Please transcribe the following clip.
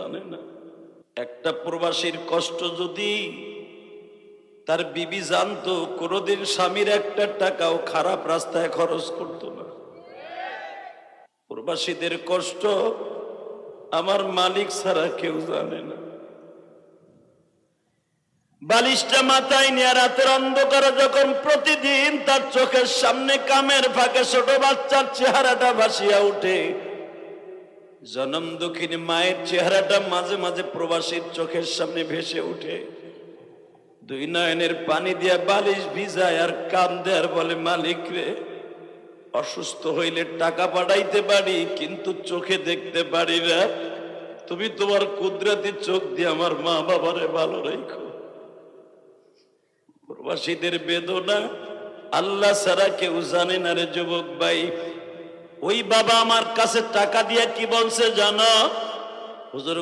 জানে না। একটা প্রবাসীর কষ্ট যদি তার বিবি জানতো, কোনোদিন স্বামীর একটা টাকাও খারাপ রাস্তায় খরচ করতো না। প্রবাসীদের কষ্ট আমার মালিক ছাড়া কেউ জানে না। বালিশটা মাথায় নিয়ে রাতের অন্ধকারে যখন প্রতিদিন তার চোখের সামনে কামের ফাঁকে ছোট বাচ্চার চেহারাটা ভাসিয়া উঠে, জনম দুঃখিনী মায়ের চেহারাটা মাঝে মাঝে প্রবাসীর চোখের সামনে ভেসে উঠে, দুই নয়নের পানি দিয়া বালিশ ভিজায় আর কান্দে আর বলে, মালিক রে, অসুস্থ হইলে টাকা পাঠাইতে পারি কিন্তু চোখে দেখতে পারি না, তুমি তোমার কুদরতি চোখ দিয়ে আমার মা বাবারে ভালো রাখো। প্রবাসীদের বেদনা আল্লাহ ছাড়া কেউ জানে না রে যুবক ভাই। ওই বাবা আমার কাছে টাকা দিয়ে কি বলছে জানো? হুজুর